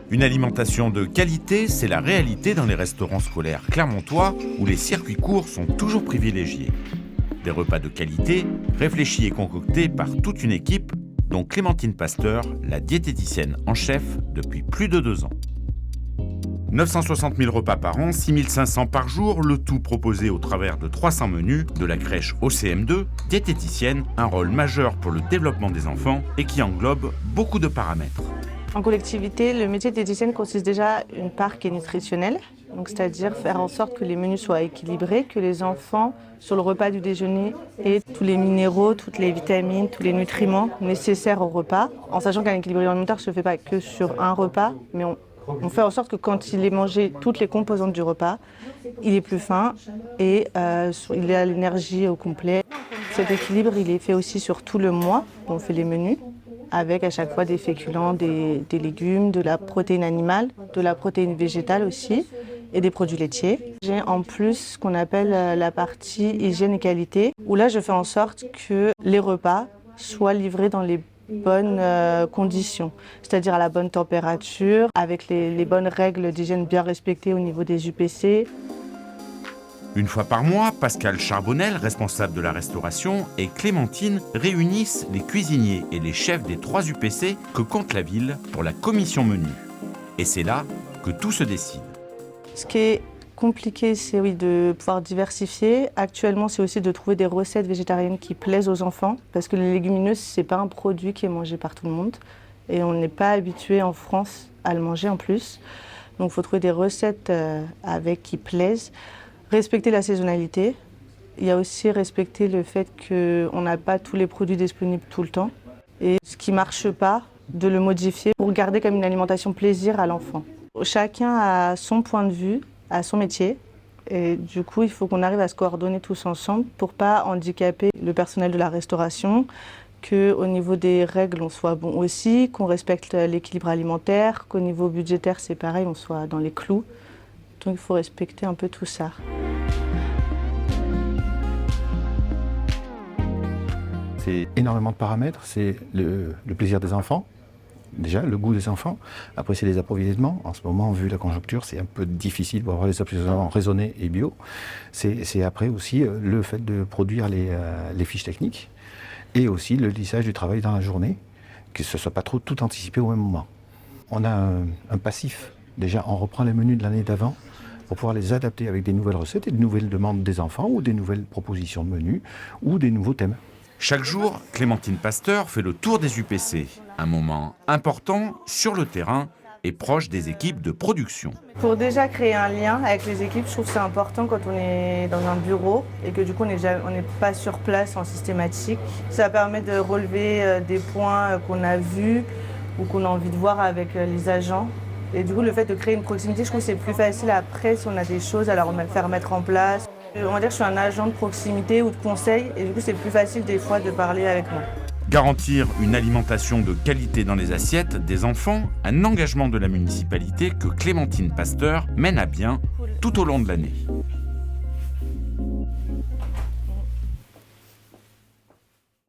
Une alimentation de qualité, c'est la réalité dans les restaurants scolaires clermontois où les circuits courts sont toujours privilégiés. Des repas de qualité, réfléchis et concoctés par toute une équipe, dont Clémentine Pasteur, la diététicienne en chef depuis plus de 2 ans. 960 000 repas par an, 6 500 par jour, le tout proposé au travers de 300 menus, de la crèche au CM2, diététicienne, un rôle majeur pour le développement des enfants et qui englobe beaucoup de paramètres. En collectivité, le métier de diététicienne consiste déjà une part qui est nutritionnelle, donc c'est-à-dire faire en sorte que les menus soient équilibrés, que les enfants, sur le repas du déjeuner, aient tous les minéraux, toutes les vitamines, tous les nutriments nécessaires au repas, en sachant qu'un équilibre alimentaire ne se fait pas que sur un repas, mais on fait en sorte que quand il est mangé toutes les composantes du repas, il est plus fin et il a l'énergie au complet. Cet équilibre, il est fait aussi sur tout le mois, on fait les menus, avec à chaque fois des féculents, des légumes, de la protéine animale, de la protéine végétale aussi et des produits laitiers. J'ai en plus ce qu'on appelle la partie hygiène et qualité, où là je fais en sorte que les repas soient livrés dans les bonnes conditions, c'est-à-dire à la bonne température, avec les bonnes règles d'hygiène bien respectées au niveau des UPC. Une fois par mois, Pascal Charbonnel, responsable de la restauration, et Clémentine réunissent les cuisiniers et les chefs des 3 UPC que compte la ville pour la commission menu. Et c'est là que tout se décide. Ce qui est compliqué, c'est de pouvoir diversifier. Actuellement, c'est aussi de trouver des recettes végétariennes qui plaisent aux enfants, parce que les légumineuses, c'est pas un produit qui est mangé par tout le monde. Et on n'est pas habitué en France à le manger en plus. Donc il faut trouver des recettes qui plaisent. Respecter la saisonnalité. Il y a aussi respecter le fait qu'on n'a pas tous les produits disponibles tout le temps. Et ce qui ne marche pas, de le modifier pour garder comme une alimentation plaisir à l'enfant. Chacun a son point de vue, a son métier. Et du coup, il faut qu'on arrive à se coordonner tous ensemble pour ne pas handicaper le personnel de la restauration, qu'au niveau des règles, on soit bon aussi, qu'on respecte l'équilibre alimentaire, qu'au niveau budgétaire, c'est pareil, on soit dans les clous. Donc il faut respecter un peu tout ça. C'est énormément de paramètres, c'est le plaisir des enfants, déjà le goût des enfants, après c'est les approvisionnements. En ce moment, vu la conjoncture, c'est un peu difficile pour avoir des approvisionnements raisonnés et bio. C'est après aussi le fait de produire les fiches techniques et aussi le lissage du travail dans la journée, que ce ne soit pas trop tout anticipé au même moment. On a un passif. Déjà, on reprend les menus de l'année d'avant pour pouvoir les adapter avec des nouvelles recettes et de nouvelles demandes des enfants ou des nouvelles propositions de menus ou des nouveaux thèmes. Chaque jour, Clémentine Pasteur fait le tour des UPC, un moment important sur le terrain et proche des équipes de production. Pour déjà créer un lien avec les équipes, je trouve que c'est important quand on est dans un bureau et que du coup on n'est pas sur place en systématique. Ça permet de relever des points qu'on a vus ou qu'on a envie de voir avec les agents. Et du coup, le fait de créer une proximité, je trouve que c'est plus facile après si on a des choses à leur faire mettre en place. On va dire que je suis un agent de proximité ou de conseil et du coup, c'est plus facile des fois de parler avec moi. Garantir une alimentation de qualité dans les assiettes des enfants, un engagement de la municipalité que Clémentine Pasteur mène à bien tout au long de l'année.